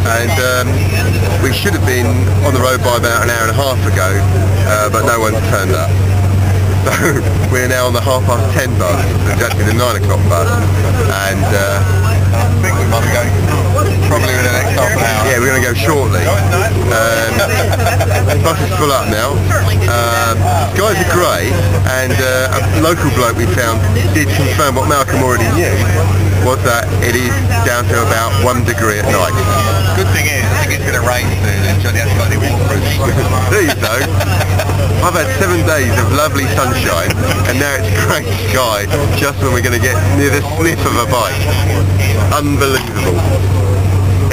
and we should have been on the road by about an hour and a half ago, but no one's turned up. So we're now on the 10:30 bus, it's actually the 9 o'clock bus, and I think we might be going probably in the next half an hour. Yeah, we're going to go shortly. The bus is full up now. Skies are grey, and a local bloke we found did confirm what Malcolm already knew, was that it is down to about 1 degree at night. Good thing is, I think it's going to rain soon and Johnny hasn't got any waterproof. There you go. I've had 7 days of lovely sunshine and now it's grey sky just when we're going to get near the sniff of a bike. Unbelievable.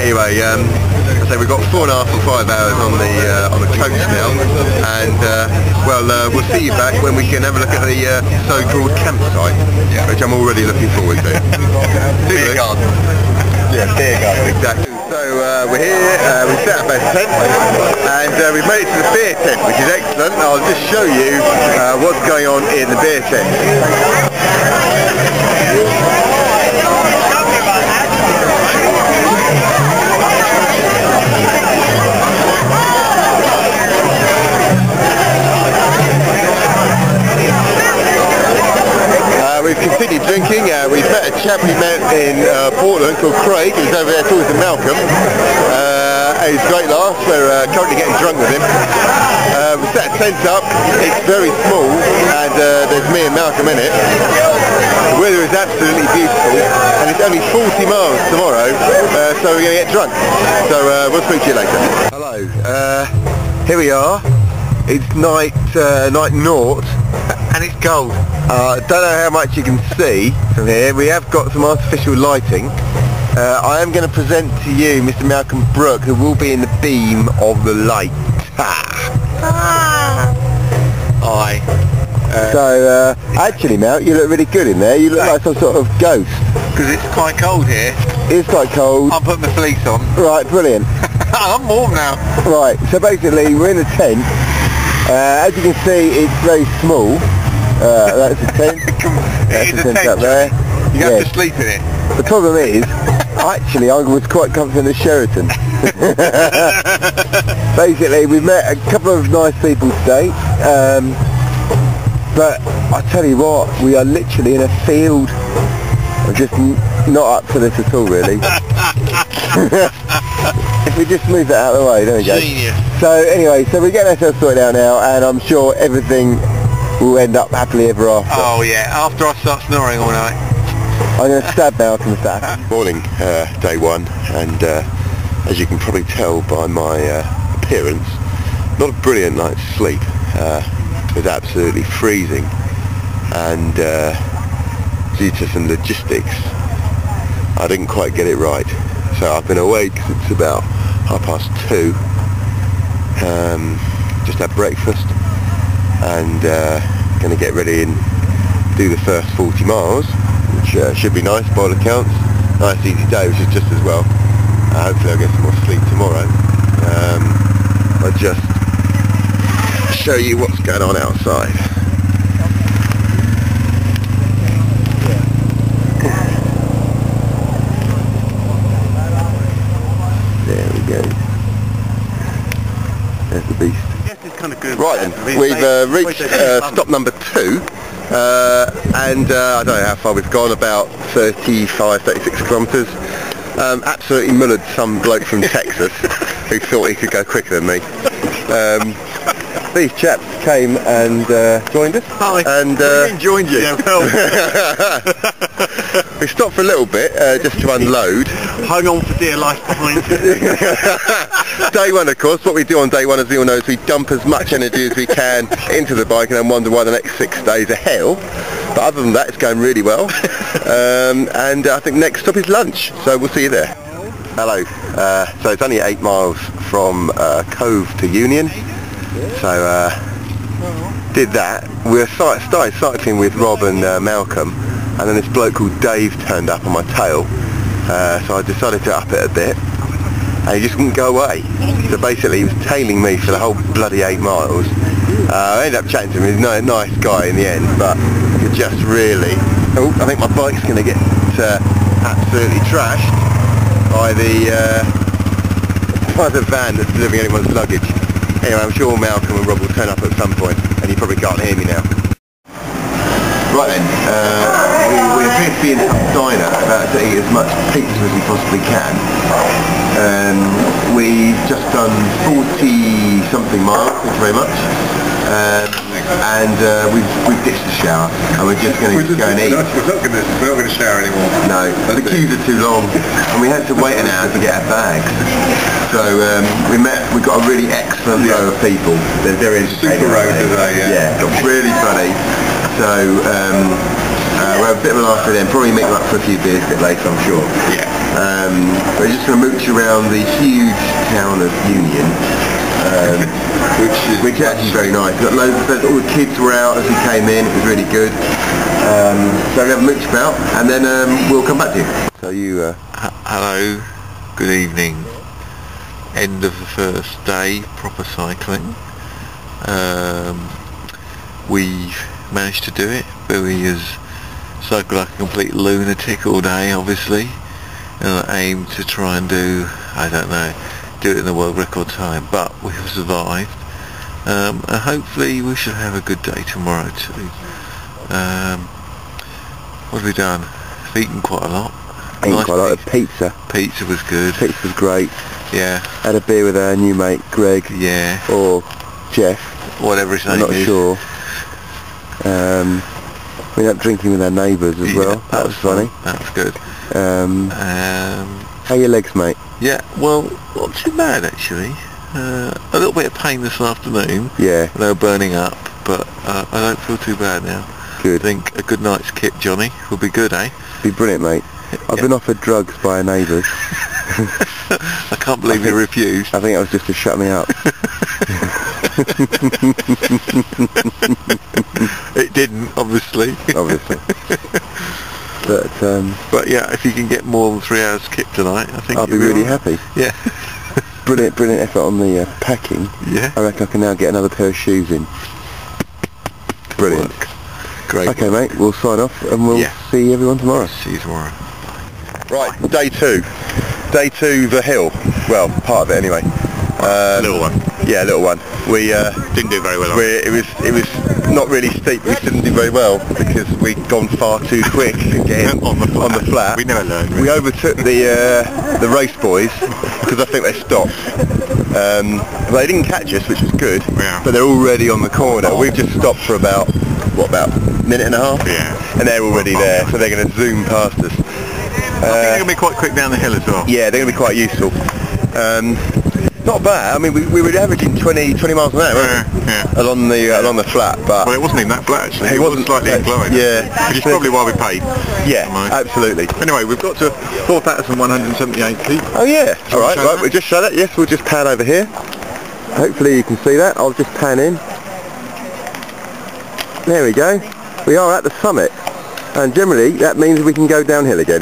Anyway, so we've got 4.5 or 5 hours on the coach now, and we'll see you back when we can have a look at the so-called campsite, which I'm already looking forward to. Beer garden. Yeah, beer garden. Exactly. So we're here, we set up our tent, and we've made it to the beer tent, which is excellent. I'll just show you what's going on in the beer tent. We've continued drinking. We've met a chap we met in Portland called Craig, who's over there talking to Malcolm. He's a great laugh. We're currently getting drunk with him. We set a tent up. It's very small, and there's me and Malcolm in it. The weather is absolutely beautiful, and it's only 40 miles tomorrow, so we're going to get drunk. So we'll speak to you later. Hello. Here we are. It's night naught. And it's cold. I don't know how much you can see from here. We have got some artificial lighting. I am going to present to you Mr. Malcolm Brook, who will be in the beam of the light. Hi. So, actually, Mal, you look really good in there. You look like some sort of ghost. Because it's quite cold here. It's quite cold. I'm putting my fleece on. Right, brilliant. I'm warm now. Right, so basically, we're in a tent. As you can see, it's very small. That's a tent. That's a tent up there. You have to sleep in it. The problem is, actually, I was quite confident at Sheraton. Basically, we've met a couple of nice people today, but I tell you what, we are literally in a field. I'm just not up for this at all, really. If we just move that out of the way, there we go. Genius. So anyway, so we're getting ourselves sorted out now, and I'm sure everything will end up happily ever after. Oh yeah, after I start snoring all night. I'm going to stab Malcolm with that. Morning, day one, and as you can probably tell by my appearance, not a brilliant night's sleep. It was absolutely freezing, and due to some logistics, I didn't quite get it right. So I've been awake since about 2:30, just had breakfast, and going to get ready and do the first 40 miles, which should be nice by all accounts. Nice easy day, which is just as well. Hopefully I'll get some more sleep tomorrow. I'll just show you what's going on outside. There we go. There's the beast. Right then, we've reached stop number 2, and I don't know how far we've gone, about 36 kilometres. Absolutely mullered some bloke from Texas who thought he could go quicker than me. These chaps came and joined us. Hi. And joined you. Yeah, well. We stopped for a little bit just to unload. Hung on for dear life behind. Day one, of course, what we do on day one, as we all know, is we dump as much energy as we can into the bike and then wonder why the next 6 days are hell. But other than that, it's going really well. And I think next stop is lunch, so we'll see you there. Hello. So it's only 8 miles from Cove to Union. So did that. We started cycling with Rob and Malcolm, and then this bloke called Dave turned up on my tail. So I decided to up it a bit, and he just wouldn't go away. So basically he was tailing me for the whole bloody 8 miles. I ended up chatting to him. He's a nice guy in the end, but he just really... Oh, I think my bike's going to get absolutely trashed by the drive the van that's delivering anyone's luggage. Anyway, I'm sure Malcolm and Rob will turn up at some point, and you probably can't hear me now. Right then, we appear to be in some diner, about to eat as much pizza as we possibly can. We've just done 40 something miles, thank you very much. We've ditched the shower, and we're just going to go and eat. We're not going to shower anymore. No, the queues are too long, and we had to wait an hour to get our bags. So we got a really excellent row of people. They're very entertaining. Super row today, yeah. Got really funny. So we'll have a bit of a laugh with them. Probably make them up for a few beers a bit later, I'm sure. Yeah. We're just going to mooch around the huge town of Union. Which is actually very nice. Got loads of, all the kids were out as we came in, it was really good. So we have a mooch about, and then we'll come back to you. So you... Hello, good evening. End of the first day, proper cycling. We've managed to do it. Billy has cycled like a complete lunatic all day, obviously, and I aim to try and do, I don't know, do it in the world record time, but we have survived, and hopefully we should have a good day tomorrow too. What have we done? We've eaten quite a lot. Quite a lot of pizza. Pizza was good. Pizza was great. Yeah. Had a beer with our new mate Greg. Yeah. Or Jeff. Whatever his name is. I'm not sure. We went up drinking with our neighbours as well. That was funny. That was good. How are your legs, mate? Yeah, well, not too bad actually. A little bit of pain this afternoon. Yeah. They were burning up, but I don't feel too bad now. Good. I think a good night's kip, Johnny, will be good, eh? Be brilliant, mate. I've been offered drugs by our neighbours. I can't believe you refused. I think it was just to shut me up. It didn't, obviously. Obviously. But yeah, if you can get more than 3 hours kip tonight, I think I'll be really happy. Yeah. Brilliant effort on the packing. Yeah. I reckon I can now get another pair of shoes in. Brilliant. Great. Okay, mate, we'll sign off and we'll see everyone tomorrow. See you tomorrow. Right, day two. Day two, the hill. Well, part of it anyway. Little one. Yeah, little one. We didn't do very well. It was not really steep. We didn't do very well because we'd gone far too quick again on the flat. We never learned. Really. We overtook the race boys because I think they stopped. They didn't catch us, which was good. Yeah. But they're already on the corner. We've just stopped for about a minute and a half. Yeah. And they're already there, so they're going to zoom past us. I think they're going to be quite quick down the hill as well. Yeah, they're going to be quite useful. Not bad. I mean, we were averaging 20 miles an hour, weren't we? Yeah. Along the flat, but well, it wasn't even that flat actually. It wasn't slightly inclined. Yeah, which is probably why we paid. Yeah, absolutely. Anyway, we've got to 4,178 feet. Oh yeah. All right. We just showed that. Yes, we'll just pan over here. Hopefully you can see that. I'll just pan in. There we go. We are at the summit, and generally that means we can go downhill again.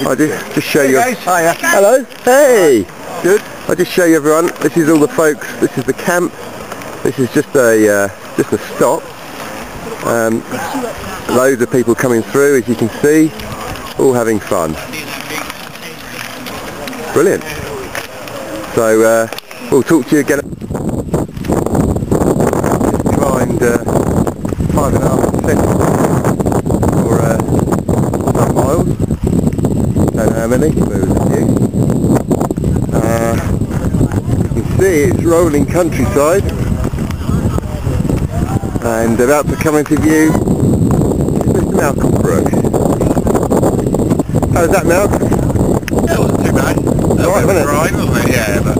I'll just show you. Hiya. Hello. Hey. Good. I'll just show you everyone. This is all the folks. This is the camp. This is just a stop. Loads of people coming through, as you can see, all having fun. Brilliant. So we'll talk to you again. Just climbed 5.5 for some miles. Don't know how many, but it was a few. You can see it's rolling countryside, and about to come into view is Mr. Malcolm Brook. How was that, Malcolm? It wasn't too bad. Right, wasn't it? Right, wasn't it? Yeah, but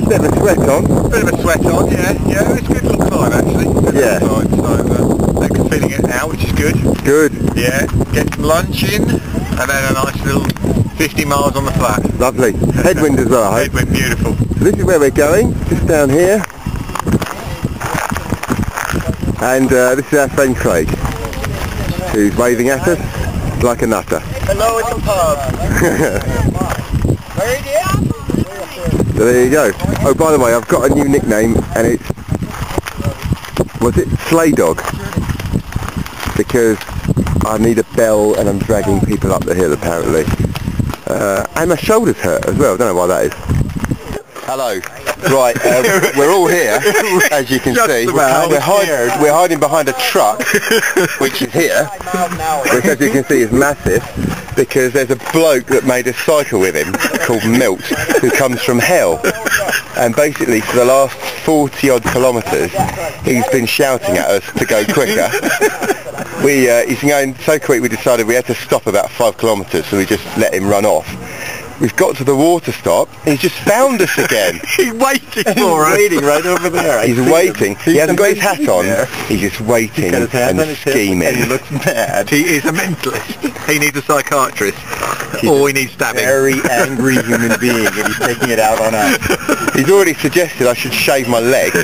bit of a sweat on. Bit of a sweat on, yeah. It's a good little climb actually. Yeah. So I can feeling it now, which is good. Good. Yeah. Get some lunch in, and then a nice little 50 miles on the flat. Lovely. Headwind as well, I hope. Headwind, beautiful. So this is where we're going, just down here. And this is our friend Craig, who's waving at us like a nutter. Hello in the pub. Very dear. So there you go. Oh, by the way, I've got a new nickname, and it's... Was it Sleigh Dog? Because I need a bell and I'm dragging people up the hill apparently. And my shoulders hurt as well, I don't know why that is. Hello. Right, we're all here, as you can see. We're hiding behind a truck, which is here, which as you can see is massive, because there's a bloke that made a cycle with him called Malc, who comes from hell. And basically for the last 40 odd kilometres, he's been shouting at us to go quicker. He's going so quick we decided we had to stop about 5 kilometres, so we just let him run off. We've got to the water stop, and he's just found us again. He's waiting for us. He's waiting right over there. He's waiting. He hasn't got his hat on. He's just waiting and scheming. And he looks mad. He is a mentalist. He needs a psychiatrist. Or he needs stabbing. Very angry human being, and he's taking it out on us. He's already suggested I should shave my legs.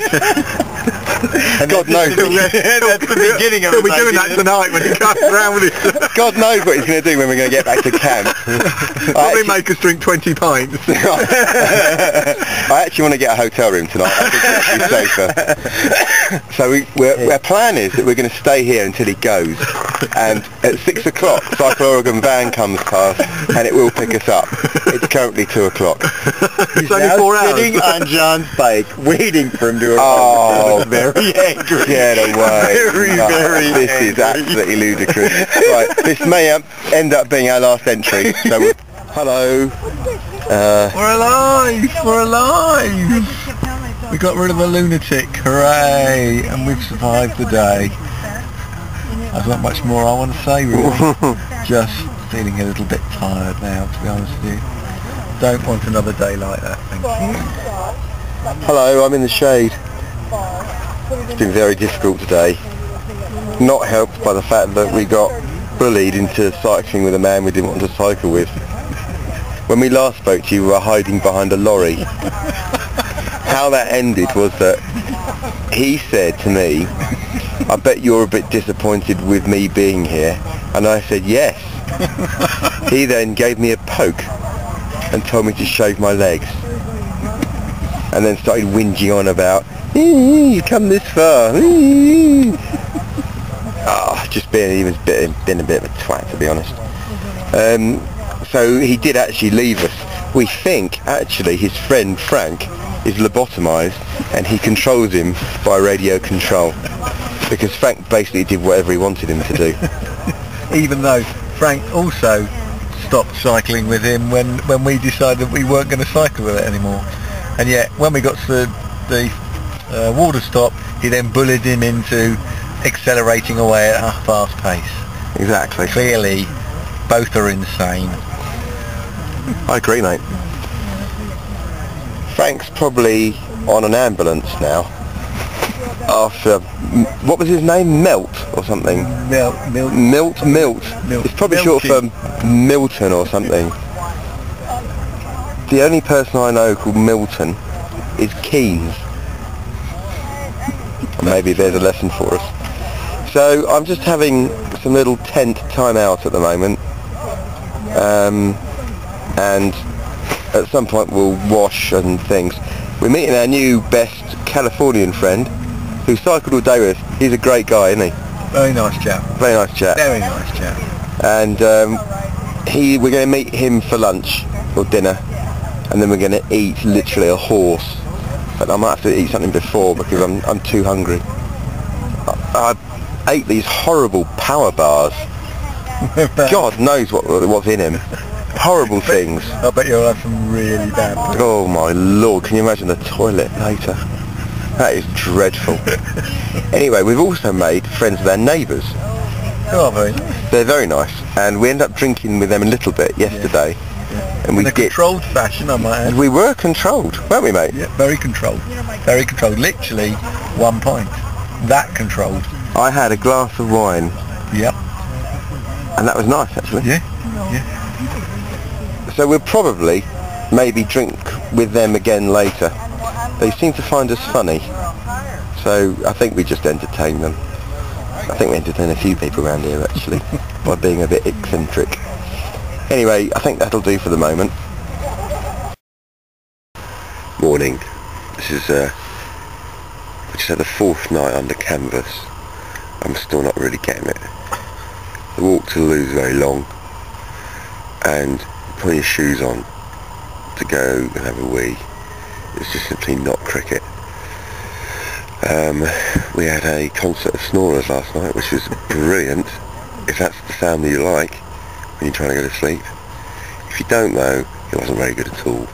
God knows. That's the beginning of it. He'll be doing that tonight when he comes around with his... God knows what he's going to do when we're going to get back to camp. Probably make us drink 20 pints. I actually want to get a hotel room tonight. I think it's safer. So our plan is that we're going to stay here until he goes, and at 6 o'clock Cycle Oregon van comes past and it will pick us up. It's currently 2 o'clock. He's now 4 hours. Sitting on John's bike waiting for him to arrive. Oh, very angry. Get away. Very this angry. is absolutely ludicrous. Right, this may end up being our last entry. So hello. We're alive! We're alive! We got rid of a lunatic, hooray! And we've survived the day. There's not much more I want to say really. Just feeling a little bit tired now, to be honest with you. Don't want another day like that, thank you. Hello, I'm in the shade. It's been very difficult today. Not helped by the fact that we got bullied into cycling with a man we didn't want to cycle with. When we last spoke to you, we were hiding behind a lorry. How that ended was that he said to me, I bet you're a bit disappointed with me being here. And I said, yes. He then gave me a poke and told me to shave my legs. And then started whinging on about, you come this far. Just being a bit of a twat, to be honest. So he did actually leave us. We think actually his friend Frank is lobotomized and he controls him by radio control, because Frank basically did whatever he wanted him to do. Even though Frank also stopped cycling with him when we decided we weren't going to cycle with it anymore. And yet when we got to the water stop, he then bullied him into accelerating away at a fast pace. Exactly. Clearly both are insane. I agree, mate. Frank's probably on an ambulance now after, what was his name? Melt or something? Milt. It's probably short for Milton or something. The only person I know called Milton is Keynes. Maybe there's a lesson for us. So I'm just having some little tent time out at the moment. And at some point we'll wash and things. We're meeting our new best Californian friend who cycled all day with us. He's a great guy, isn't he? Very nice chap. Very nice chap. Very nice chap. And we're going to meet him for lunch or dinner, and then we're going to eat literally a horse. But I might have to eat something before because I'm too hungry. I ate these horrible power bars. God knows what was in him. Horrible things. I bet you'll have some really bad food. Oh my lord, can you imagine the toilet later? That is dreadful. Anyway, we've also made friends with our neighbours. They are very nice. They're very nice, and we ended up drinking with them a little bit yesterday. Yeah. And in a controlled fashion, I might add. We were controlled, weren't we, mate? Yeah, very controlled. Very controlled. Literally 1 pint. That controlled. I had a glass of wine. Yep. And that was nice, actually. Yeah. Yeah. So we'll probably maybe drink with them again later. They seem to find us funny, so I think we just entertain them. I think we entertain a few people around here actually by being a bit eccentric. Anyway, I think that'll do for the moment. Morning. This is we just had the 4th night under canvas. I'm still not really getting it. The walk to the loo is very long, and putting your shoes on to go and have a wee It's just simply not cricket. We had a concert of snorers last night, which was brilliant, if that's the sound that you like when you're trying to go to sleep. If you don't though, it wasn't very good at all.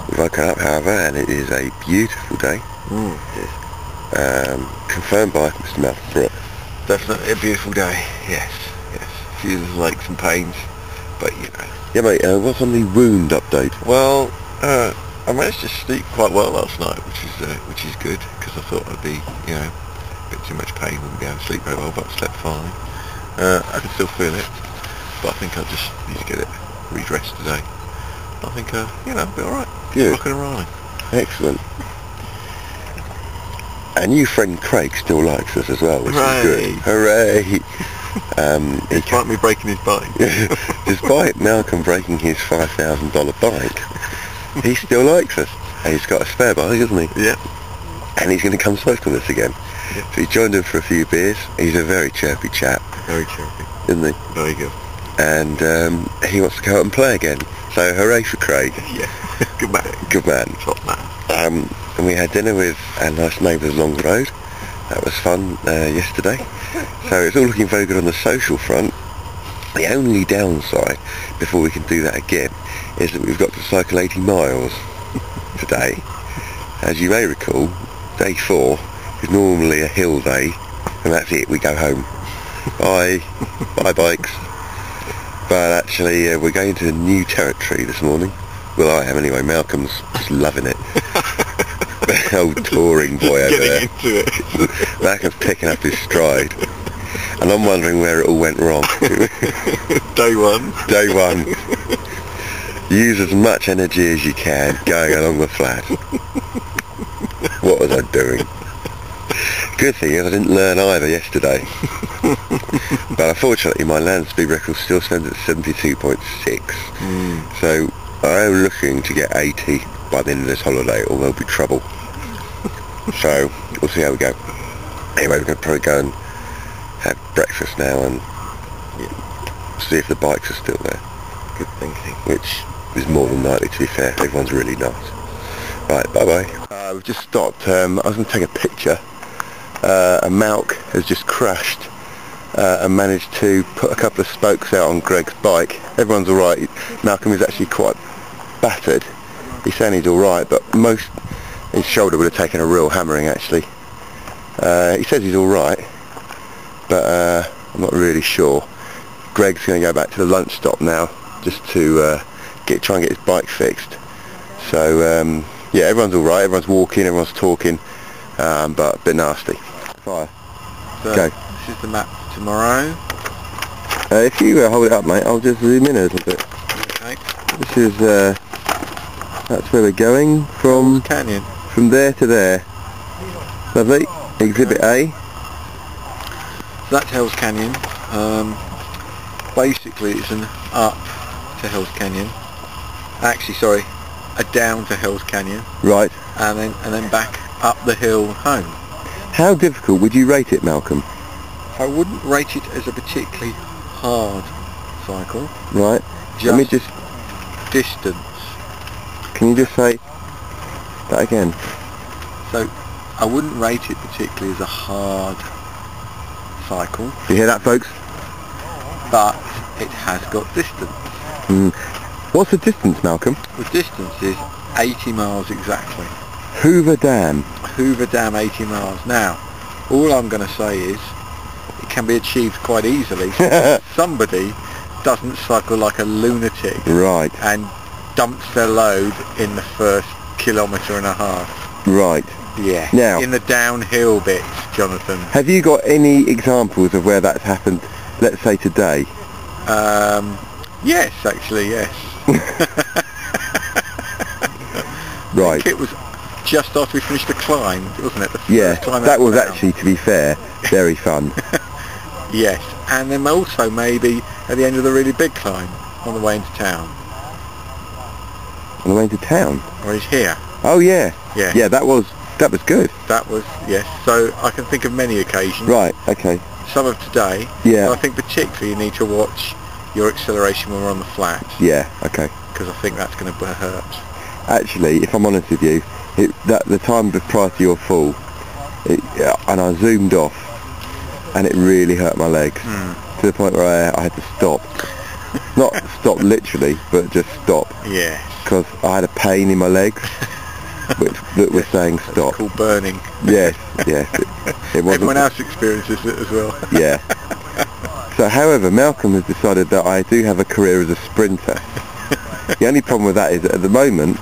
We've woken up, however, and it is a beautiful day. Yes. Confirmed by Mr. Malc. Definitely a beautiful day, yes. A few lakes and pains, but you know. Yeah mate, what's on the wound update? Well, I managed to sleep quite well last night, which is good, because I thought I'd be, you know, a bit too much pain, wouldn't be able to sleep very well, but I slept fine. I can still feel it, but I think I just need to get it redressed today. I think, you know, I'll be alright. Good. Rocking and rolling. Excellent. Our new friend Craig still likes us as well, which is good. Hooray! Despite me breaking his bike. Despite Malcolm breaking his $5,000 bike, he still likes us. And he's got a spare bike, hasn't he? Yeah. And he's going to come smoke with us again. Yeah. So he joined him for a few beers. He's a very chirpy chap. Very chirpy. Isn't he? Very good. And he wants to go out and play again. So hooray for Craig. Yeah. Good man. Good man. Top man. And we had dinner with our nice neighbours along the road. That was fun yesterday. So it's all looking very good on the social front. The only downside, before we can do that again, is that we've got to cycle 80 miles today. As you may recall, day 4 is normally a hill day, and that's it, we go home. Bye bikes. But actually we're going to new territory this morning. Well, I am anyway. Malcolm's just loving it. The old touring boy over there. Getting into it. Malcolm's picking up his stride. And I'm wondering where it all went wrong. Day one. Day one. Use as much energy as you can going along the flat. What was I doing? Good thing is I didn't learn either yesterday. But unfortunately my land speed record still stands at 72.6. So I am looking to get 80 by the end of this holiday, or there'll be trouble. So we'll see how we go. Anyway, we're going to probably go and have breakfast now and see if the bikes are still there. Good thinking. Which is more than likely, to be fair. Everyone's really nice. Right, bye bye. We've just stopped. I was going to take a picture. A Malc has just crashed and managed to put a couple of spokes out on Greg's bike. Everyone's alright. Malcolm is actually quite battered. He's saying he's alright, but his shoulder would have taken a real hammering actually. He says he's alright, but I'm not really sure. Greg's going to go back to the lunch stop now just to try and get his bike fixed. So yeah, everyone's alright, everyone's walking, everyone's talking, but a bit nasty. Fire. So Go. This is the map for tomorrow. If you hold it up mate, I'll just zoom in a little bit. Okay. This is, that's where we're going from. Canyon. From there to there. Lovely. Exhibit A. So that's Hell's Canyon. Basically it's an up to Hell's Canyon. Actually, sorry, a down to Hell's Canyon. Right. And then back up the hill home. How difficult would you rate it, Malcolm? I wouldn't rate it as a particularly hard cycle. Right. Let me just... Distance. Can you just say that again? So, I wouldn't rate it particularly as a hard cycle. You hear that, folks? But it has got distance. What's the distance, Malcolm? The distance is 80 miles exactly. Hoover Dam. Hoover Dam, 80 miles. Now, all I'm going to say is it can be achieved quite easily. Somebody doesn't cycle like a lunatic. Right. And dumps their load in the first kilometre and a half. Right. Yeah. Now, in the downhill bits, Jonathan. Have you got any examples of where that's happened, let's say today? Yes, actually, yes. Right. I think it was just after we finished the climb, wasn't it? The Yeah, climb that was down. actually, to be fair, very fun. Yes, and then also maybe at the end of the really big climb on the way into town. On the way to town? Or he's here. Oh yeah. Yeah. Yeah, that was good. That was, yes. So I can think of many occasions. Right, okay. Some of today. Yeah. But I think particularly you need to watch your acceleration when we're on the flat. Yeah, okay. Because I think that's going to hurt. Actually, if I'm honest with you, the time prior to your fall, and I zoomed off, and it really hurt my legs to the point where I had to stop. Not stop literally, but just stop. Yeah. Because I had a pain in my legs, that was saying stop. It's called burning. Yes, yes. It wasn't. Everyone else experiences it as well. Yeah. So, however, Malcolm has decided that I do have a career as a sprinter. The only problem with that is that at the moment,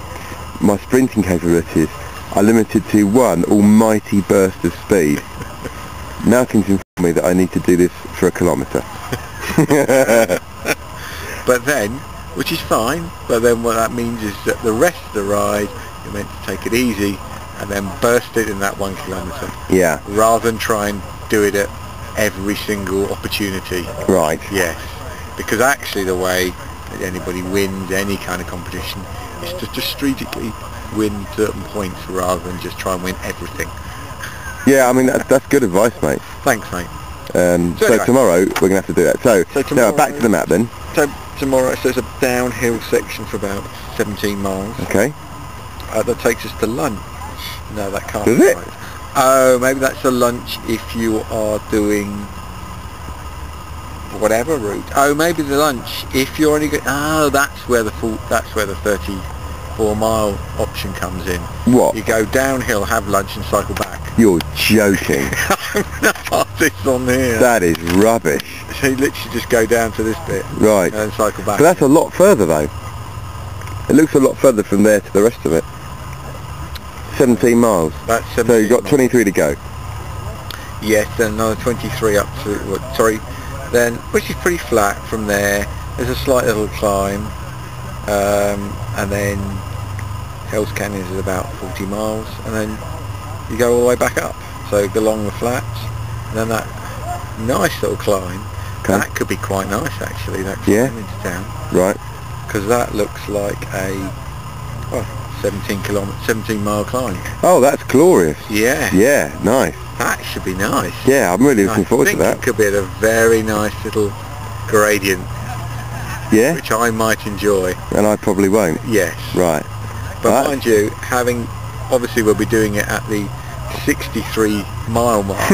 my sprinting capabilities are limited to one almighty burst of speed. Malcolm's informed me that I need to do this for a kilometre. But then, which is fine, but then what that means is that the rest of the ride, you're meant to take it easy and then burst it in that 1 kilometre. Yeah. Rather than try and do it at every single opportunity. Right. Yes. Because actually the way that anybody wins any kind of competition is to just strategically win certain points rather than just try and win everything. Yeah, I mean, that's good advice, mate. Thanks, mate. So anyway, tomorrow we're going to have to do that. So tomorrow, now back to the map then. So tomorrow, so it's a downhill section for about 17 miles. Okay. That takes us to lunch. No, that can't Does be it? right. Oh, maybe that's a lunch if you are doing whatever route. Oh, maybe the lunch if you're only going. Oh, that's where the 34-mile option comes in. What? You go downhill, have lunch, and cycle back. You're joking. I'm going to pass this on here. That is rubbish. So you literally just go down to this bit, Right. and then cycle back. But that's a lot further though. It looks a lot further from there to the rest of it. 17 miles. That's 17 So you've got miles. 23 to go. Yes, then another 23 up to, then, which is pretty flat from there. There's a slight little climb, and then Hell's Canyon is about 40 miles, and then you go all the way back up. So go along the flats, and then that nice little climb. Okay. That could be quite nice actually, that climb into town. Right. Because that looks like a 17 mile climb. Oh, that's glorious. Yeah. Yeah, nice. That should be nice. Yeah, I'm really looking forward to that. I think it could be at a very nice little gradient, Yeah? which I might enjoy. And I probably won't. Yes. Right. But Right. mind you, obviously we'll be doing it at the 63 mile mark,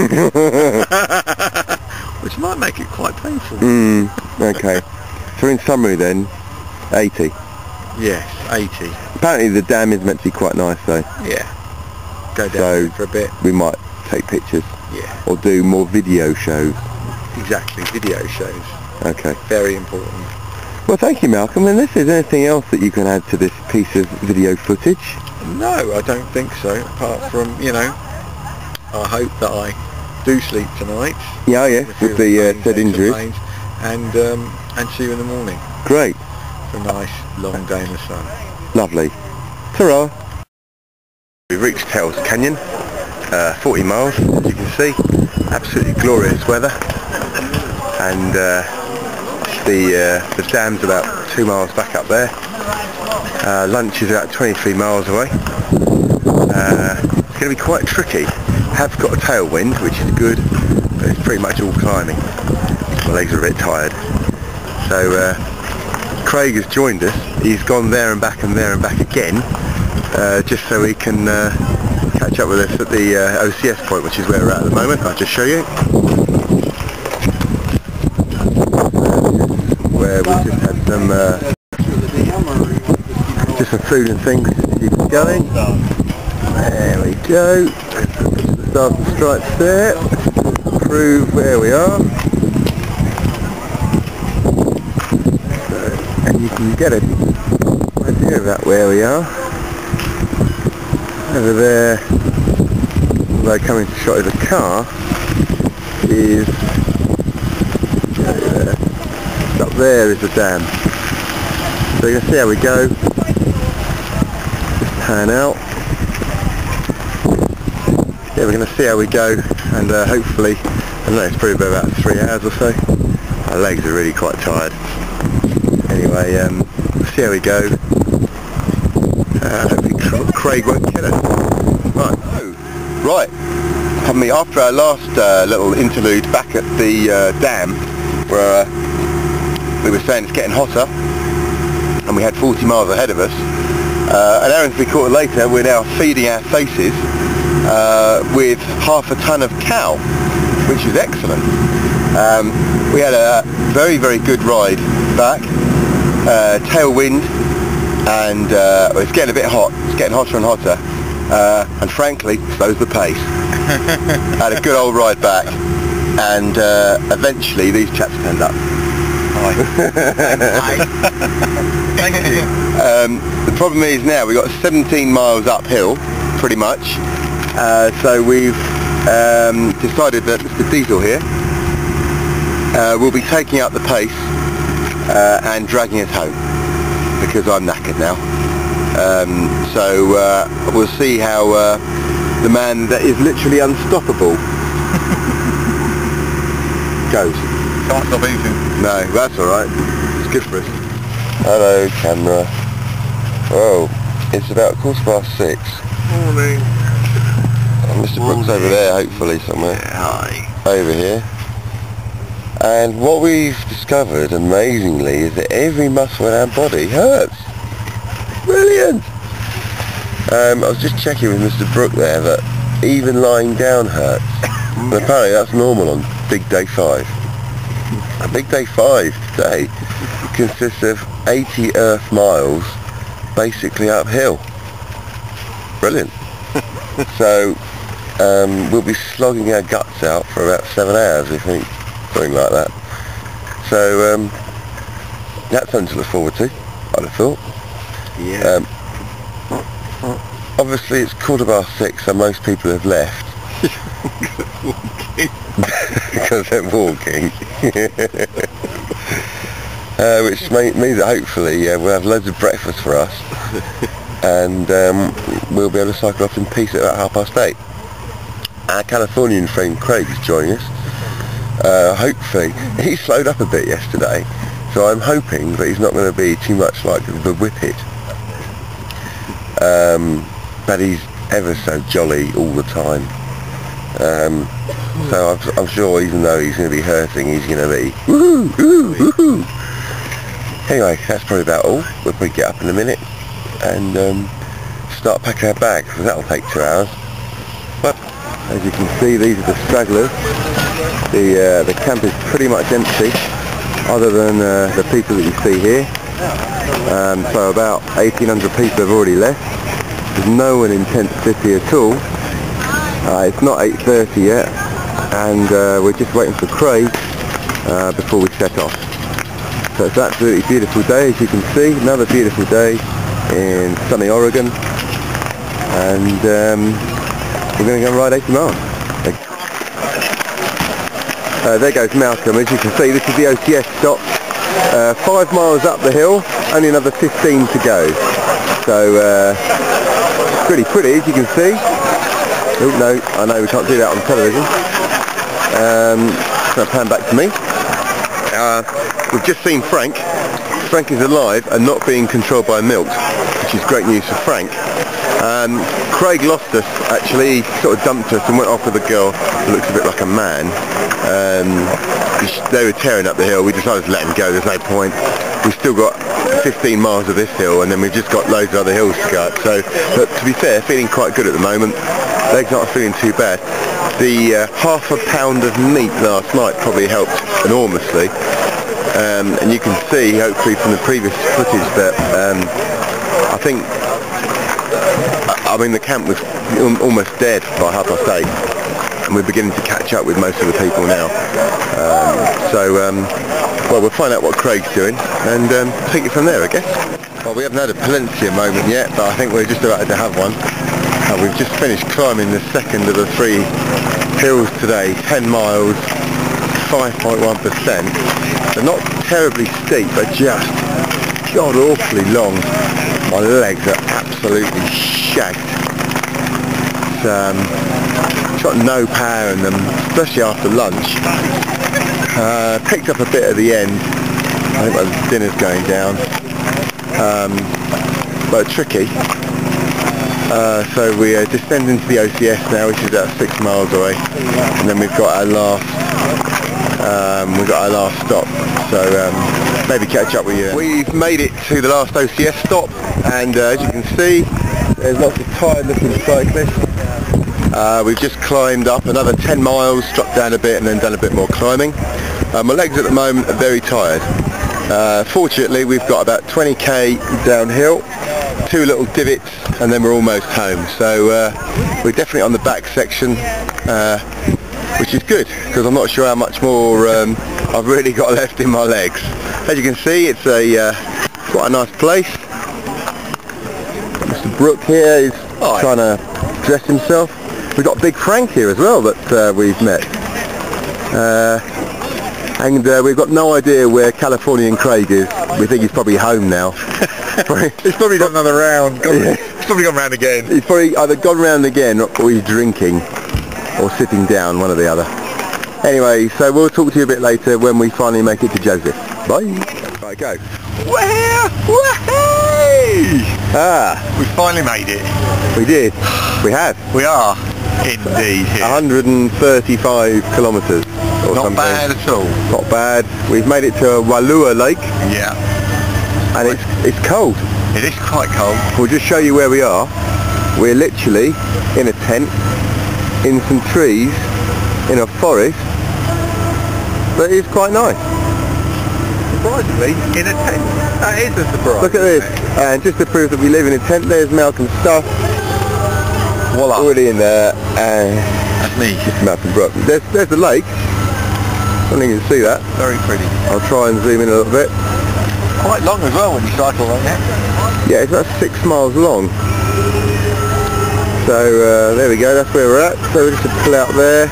which might make it quite painful. Okay. So in summary then, 80. Yes, 80. Apparently the dam is meant to be quite nice though. Yeah. Go down So for a bit. we might take pictures Yeah. or do more video shows. Exactly. Video shows. Okay. Very important. Well, thank you, Malcolm. Unless there's anything else that you can add to this piece of video footage. No, I don't think so. Apart from, I hope that I do sleep tonight. Yeah, yeah, with the said injuries. And see you in the morning. Great. For a nice long day in the sun. Lovely. Ta-ra. We've reached Hell's Canyon. 40 miles, as you can see. Absolutely glorious weather. And the dam's about 2 miles back up there. Lunch is about 23 miles away. It's going to be quite tricky. Have got a tailwind, which is good, but it's pretty much all climbing. My legs are a bit tired. So Craig has joined us. He's gone there and back again, just so he can catch up with us at the OCS point, which is where we're at the moment. I'll just show you. Where we just had some food and things to keep us going. There we go. The stars and stripes there. Prove where we are. And you can get an idea about where we are. Over there, although coming to shot of the car, is up there is the dam. So you're going to see how we go. Just pan out. Yeah, we're going to see how we go, and hopefully, I don't know, it's probably about 3 hours or so. My legs are really quite tired. Anyway, we'll see how we go. Hopefully Craig won't kill us. Right. Pardon me, after our last little interlude back at the dam, where we were saying it's getting hotter, and we had 40 miles ahead of us, An hour and 3/4 later, we're now feeding our faces with half a ton of cow, which is excellent. We had a very, very good ride back, tailwind, and it's getting a bit hot. It's getting hotter and hotter, and frankly, so's the pace. Had a good old ride back, and eventually these chaps turned up. Hi. Thank you. The problem is now we've got 17 miles uphill, pretty much. So we've decided that Mr. Diesel here will be taking up the pace and dragging us home, because I'm knackered now. So we'll see how the man that is literally unstoppable goes. Can't stop eating. No, that's alright. It's good for us. Hello, camera. Oh, it's about 6:15. Morning. Mr. Brooks over there, hopefully somewhere. Yeah, hi. Over here. And what we've discovered, amazingly, is that every muscle in our body hurts. Brilliant! I was just checking with Mr. Brook there that even lying down hurts. And apparently that's normal on big day 5. And big day 5 today consists of 80 earth miles basically uphill. Brilliant. So we'll be slogging our guts out for about 7 hours, I think, something like that. So that's something to look forward to, I'd have thought. Yeah. Obviously it's 6:15, so most people have left. Because they're walking. Which means that hopefully we'll have loads of breakfast for us, and we'll be able to cycle off in peace at about 8:30. Our Californian friend Craig is joining us. Hopefully, he slowed up a bit yesterday, so I'm hoping that he's not going to be too much like the Whippet. But he's ever so jolly all the time. So I'm sure even though he's going to be hurting, he's going to be woohoo, woohoo, woohoo. Anyway, that's probably about all. We'll probably get up in a minute and start packing our bags, because that'll take 2 hours. But as you can see, these are the stragglers. The camp is pretty much empty, other than the people that you see here. So about 1,800 people have already left. There's no one in Tent City at all. It's not 8:30 yet, and we're just waiting for Craig before we set off. So it's an absolutely beautiful day, as you can see. Another beautiful day in sunny Oregon, and we're going to go and ride 80 miles. There goes Malcolm. As you can see, this is the OCS stop. 5 miles up the hill, only another 15 to go. So pretty pretty, as you can see. Oh no, I know we can't do that on television. Going to pan back to me. We've just seen Frank. Frank is alive and not being controlled by Malc, which is great news for Frank. Craig lost us, actually. He sort of dumped us and went off with a girl who looks a bit like a man. They were tearing up the hill. We decided to let him go, there's no point. We've still got 15 miles of this hill, and then we've just got loads of other hills to go up. So, but to be fair, feeling quite good at the moment. Legs aren't feeling too bad. The half a pound of meat last night probably helped enormously. And you can see, hopefully from the previous footage, that I think, I mean, the camp was almost dead by 8:30, and we're beginning to catch up with most of the people now. Well, we'll find out what Craig's doing and take it from there, I guess. Well, we haven't had a Palencia moment yet, but I think we're just about to have one. We've just finished climbing the second of the 3 hills today, 10 miles, 5.1%. They're not terribly steep, but just god awfully long. My legs are absolutely shagged. It's got no power in them, especially after lunch. Picked up a bit at the end. I think my dinner's going down. But tricky. So we descend into the OCS now, which is about 6 miles away, and then we've got our last We've got our last stop, so maybe catch up with you. We've made it to the last OCS stop, and as you can see, there's lots of tired looking cyclists. We've just climbed up another 10 miles, dropped down a bit and then done a bit more climbing. My legs at the moment are very tired. Fortunately we've got about 20k downhill, 2 little divots, and then we're almost home. So we're definitely on the back section, which is good because I'm not sure how much more I've really got left in my legs. As you can see, it's quite a nice place. Mr. Brook here is trying to dress himself. We've got Big Frank here as well that we've met. And we've got no idea where Californian Craig is. We think he's probably home now. He's probably done another round. He's probably gone round again. He's probably either gone round again or he's drinking or sitting down, one or the other. Anyway, so we'll talk to you a bit later when we finally make it to Joseph. Bye. Right, go. We finally made it. We did. We have. We are. Indeed. 135 kilometres or something. Not bad at all. Not bad. We've made it to Walua Lake. Yeah. And it's cold. It is quite cold. We'll just show you where we are. We're literally in a tent, in some trees, in a forest, but it's quite nice. Surprisingly, in a tent. That is a surprise. Look at this. And just to prove that we live in a tent, there's Malcolm's stuff. Voila. Already in there. And that's me. Malcolm Brook. There's the lake. I don't think you can see that. Very pretty. I'll try and zoom in a little bit. Quite long as well when you cycle like that. Yeah, it's about 6 miles long. So there we go, that's where we're at. So we're just to pull out there.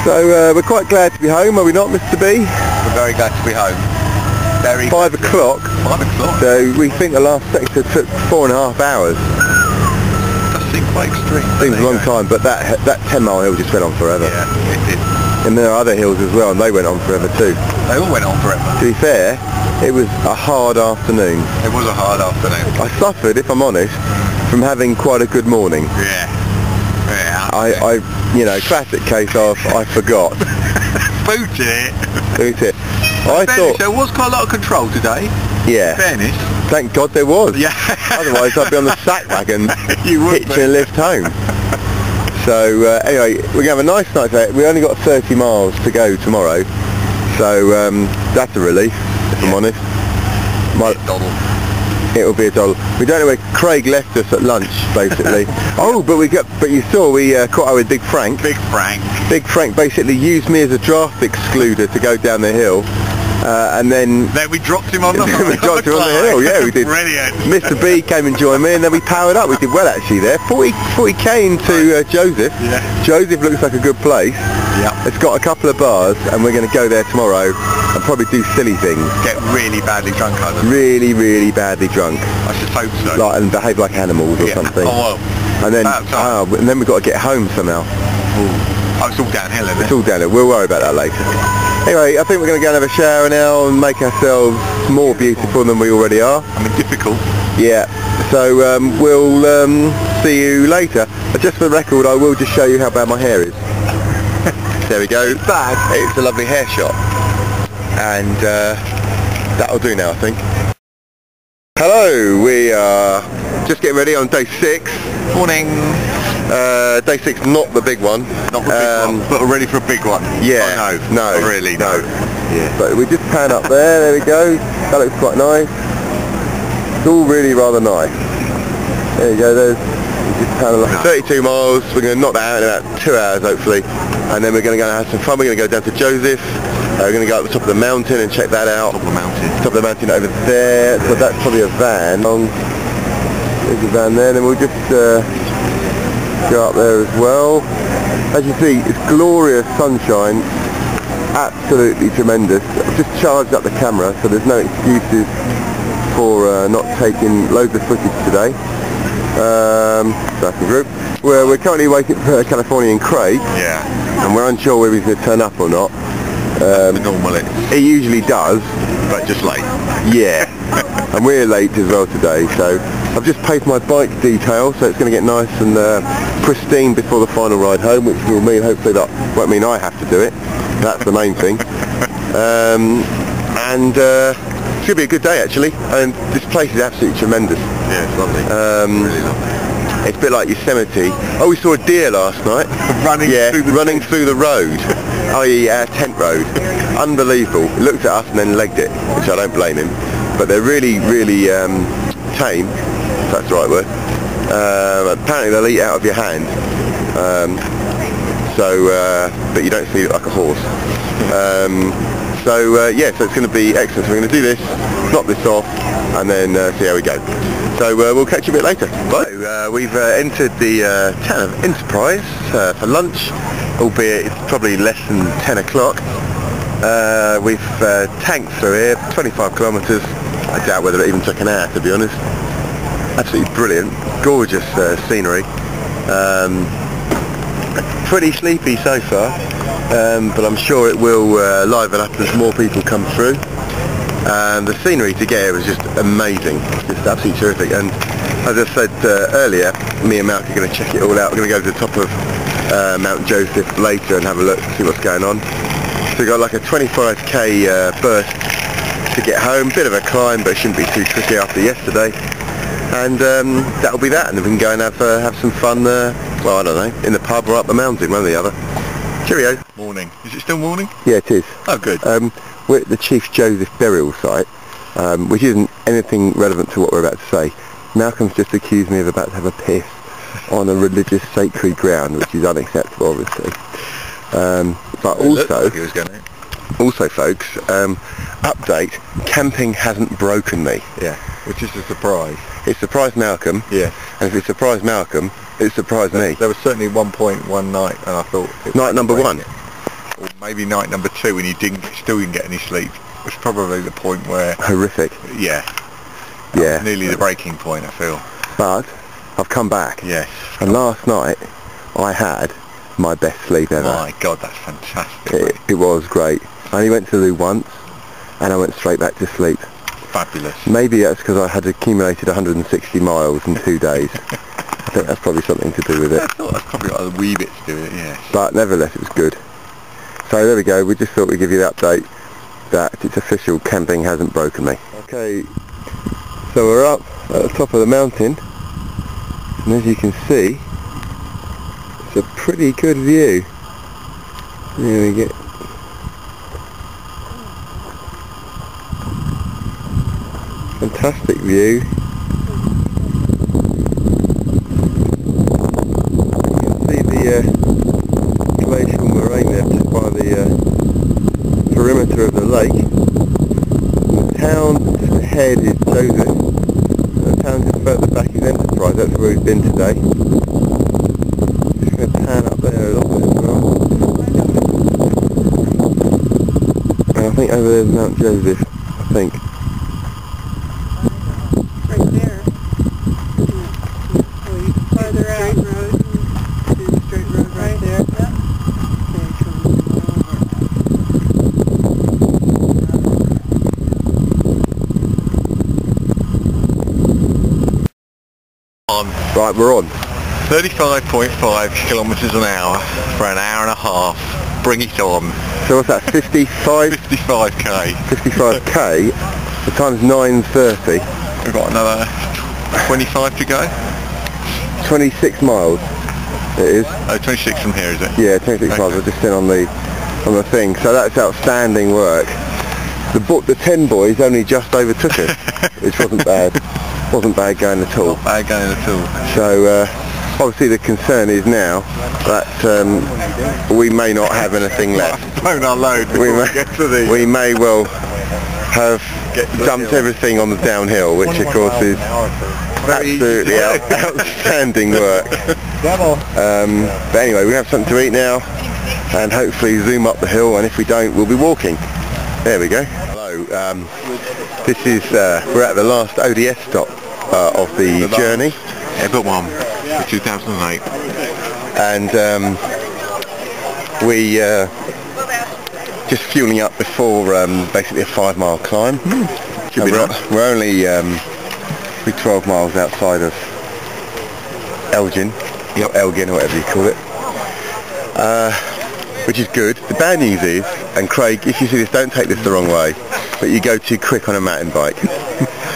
So we're quite glad to be home, are we not, Mr. B? We're very glad to be home. 5 o'clock. 5 o'clock. So we think the last sector took 4.5 hours. That seems quite extreme. Seems a long time, but that 10 mile hill just went on forever. Yeah, it did. And there are other hills as well, and they went on forever too. They all went on forever. To be fair, it was a hard afternoon. It was a hard afternoon. I suffered, if I'm honest, from having quite a good morning. Yeah. Yeah. I you know, classic case of I forgot. Boot it. Boot it. I thought there was quite a lot of control today. Yeah. Fairness. Thank God there was. Yeah. Otherwise I'd be on the sack wagon hitching a lift home. So anyway, we're going to have a nice night out. We only got 30 miles to go tomorrow. So that's a relief, if I'm honest. It'll be a doddle. We don't know where Craig left us at lunch, basically. But you saw we caught up with Big Frank. Big Frank. Big Frank basically used me as a draft excluder to go down the hill. And then we dropped him on the hill. We dropped him on the hill, yeah, we did. Brilliant. Mr. B came and joined me, and then we powered up. We did well actually there. 40k into Joseph. Yeah. Joseph looks like a good place. Yeah. It's got a couple of bars, and we're going to go there tomorrow and probably do silly things. Get really badly drunk, I think. Really, really badly drunk. I should hope so. And behave like animals or something. Oh, well. And then we've got to get home somehow. Oh, it's all downhill, isn't it? It's all downhill. We'll worry about that later. Anyway, I think we're going to go and have a shower now and make ourselves more beautiful than we already are. I mean, difficult. Yeah. So we'll see you later. But just for the record, I will just show you how bad my hair is. There we go. It's bad. It's a lovely hair shot. And that'll do now, I think. Hello, we are just getting ready on day 6. Morning. Day 6, not the big one. Not the big one, but we're ready for a big one. Yeah. Oh, no. No. Not really, no. Yeah. But we just pan up there we go. That looks quite nice. It's all really rather nice. There you go, there's just pan along. 32 miles, we're going to knock that out in about 2 hours hopefully. And then we're going to go and have some fun. We're going to go down to Joseph. We're going to go up the top of the mountain and check that out. Top of the mountain. Top of the mountain over there. So that's probably a van. There's a van there, and then we'll just go up there as well. As you see, it's glorious sunshine, absolutely tremendous. I've just charged up the camera, so there's no excuses for not taking loads of footage today. That's the group. We're currently waiting for Californian Craig. Yeah. And we're unsure whether he's going to turn up or not. Normally. He usually does. But just late. Yeah. And we're late as well today, so I've just paid my bike detail, so it's going to get nice and pristine before the final ride home, which will mean hopefully that won't mean I have to do it. That's the main thing. And it's going to be a good day actually, and this place is absolutely tremendous. Yeah, it's lovely. Really lovely. It's a bit like Yosemite. Oh, we saw a deer last night. running through the road. i.e. our tent road. Unbelievable. He looked at us and then legged it, which I don't blame him. But they're really, really tame, if that's the right word. Apparently they'll eat out of your hand. But you don't feed it like a horse. So it's going to be excellent. So we're going to do this, knock this off, and then see how we go. So we'll catch you a bit later. Bye. So, we've entered the town of Enterprise for lunch, albeit it's probably less than 10 o'clock. We've tanked through here, 25 kilometres. I doubt whether it even took an hour, to be honest. Absolutely brilliant, gorgeous scenery. Pretty sleepy so far, but I'm sure it will liven up as more people come through. The scenery to get here was just amazing, just absolutely terrific. And as I said earlier, me and Malc are going to check it all out. We're going to go to the top of Mount Joseph later and have a look, see what's going on. So we've got like a 25k burst to get home, bit of a climb, but it shouldn't be too tricky after yesterday. And that'll be that, and then we can go and have some fun, well, I don't know, in the pub or up the mountain, one or the other. Cheerio. Morning. Is it still morning? Yeah, it is. Oh, good. We're at the Chief Joseph burial site, which isn't anything relevant to what we're about to say. Malcolm's just accused me of about to have a piss on a religious sacred ground, which is unacceptable, obviously. But also, like he was going also, folks, update: camping hasn't broken me. Yeah, which is a surprise. It surprised Malcolm. Yeah. And if it surprised Malcolm, it surprised me. There was certainly one night, and I thought night number one. Or maybe night number two when you still didn't get any sleep, was probably the point where... Horrific. Yeah. Yeah. Nearly the breaking point, I feel. But I've come back. Yes. And last night I had my best sleep ever. My God, that's fantastic. It was great. I only went to the loo once and I went straight back to sleep. Fabulous. Maybe that's because I had accumulated 160 miles in 2 days. I think that's probably something to do with it. I thought that's probably got a wee bit to do with it, yes. But nevertheless, it was good. So there we go, we just thought we'd give you the update that it's official, camping hasn't broken me. Okay, so we're up at the top of the mountain, and as you can see, it's a pretty good view. There we get fantastic view. You can see the glacial moraine there just by the perimeter of the lake. The town just ahead is Joseph. The town just further back is Enterprise. That's where we've been today. Just going to pan up there a little bit as well. And I think over there's Mount Joseph, I think. Right there. Oh, you farther out. Straight road right there. Yeah. Right, we're on. 35.5 kilometres an hour for an hour and a half. Bring it on. So what's that, 55? 55k. 55k, the time's 9:30. We've got another 25 to go. 26 miles it is. Oh, 26 from here, is it? Yeah, 26 miles. I've just seen on the thing. So that's outstanding work. The 10 boys only just overtook us, which wasn't bad. Wasn't bad going at all. Not bad going at all. So obviously the concern is now that we may not have anything left. Blown our load before we get to the... We may well have dumped everything on the downhill, which of course is absolutely outstanding work. But anyway, we have something to eat now and hopefully zoom up the hill, and if we don't, we'll be walking. There we go. Hello, this is, we're at the last ODS stop of the journey. Ever one, for 2008. And we just fueling up before basically a 5-mile climb. Should be nice. We're only 12 miles outside of Elgin, or Elgin, or whatever you call it. which is good. The bad news is, and Craig, if you see this, don't take this the wrong way, but you go too quick on a mountain bike.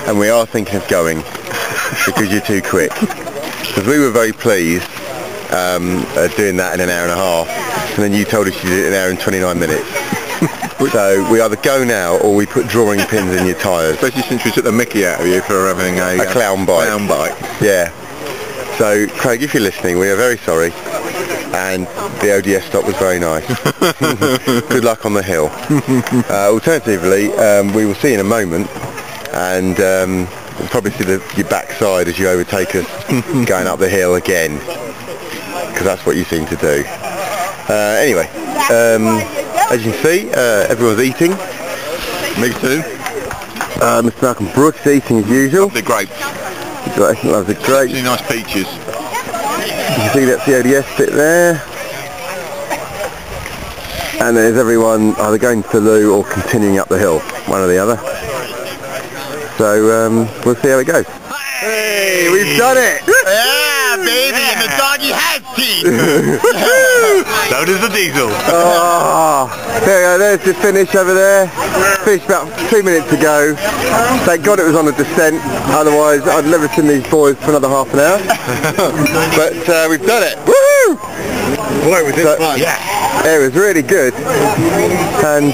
And we are thinking of going because you're too quick. Because we were very pleased doing that in an hour and a half, and then you told us you did it in an hour and 29 minutes. So we either go now or we put drawing pins in your tyres. Especially since we took the mickey out of you for having a clown bike. Clown bike. Yeah. So Craig, if you're listening, we are very sorry, and the ODS stop was very nice. Good luck on the hill. Alternatively, we will see in a moment, and we'll probably see your backside as you overtake us going up the hill again, because that's what you seem to do. Anyway, as you can see, everyone's eating. Me too. Mr. Malcolm Brooks eating as usual. They're grapes. Loves the grapes. Really nice peaches. You can see that's the ODS bit there. And there's everyone either going to the loo or continuing up the hill, one or the other. So we'll see how it goes. Hey, we've done it! Yeah, baby, and the doggy has teeth! So does the diesel. Oh, there we go, there's the finish over there. Finished about 2 minutes ago. Thank God it was on a descent, otherwise I'd never seen these boys for another half an hour. But we've done it! Woohoo! Boy, was it fun. Yeah. It was really good. And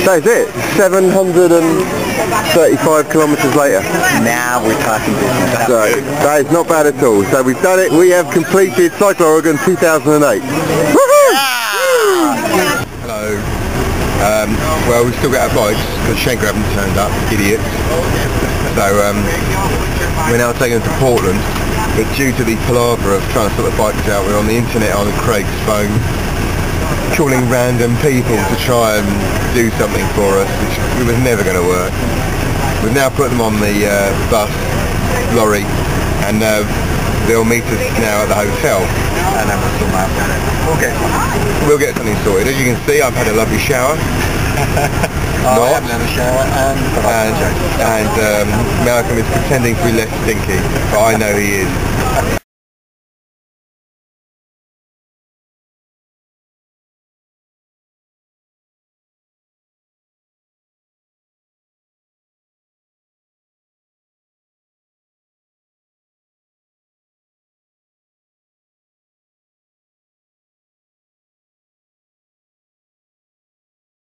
that's it. 735 kilometres later. Now we're talking business. So that is not bad at all. So we've done it. We have completed Cycle Oregon 2008. Woohoo! Hello. Well, we've still got our bikes because Schenker haven't turned up, idiots. So we're now taking them to Portland, but due to the palaver of trying to sort the bikes out, we're on the internet on Craig's phone, calling random people to try and do something for us, which was never going to work. We've now put them on the bus, lorry, and they'll meet us now at the hotel. And then we'll sort out. We'll get something sorted. As you can see, I've had a lovely shower. I haven't had a shower, and Malcolm is pretending to be less stinky, but I know he is.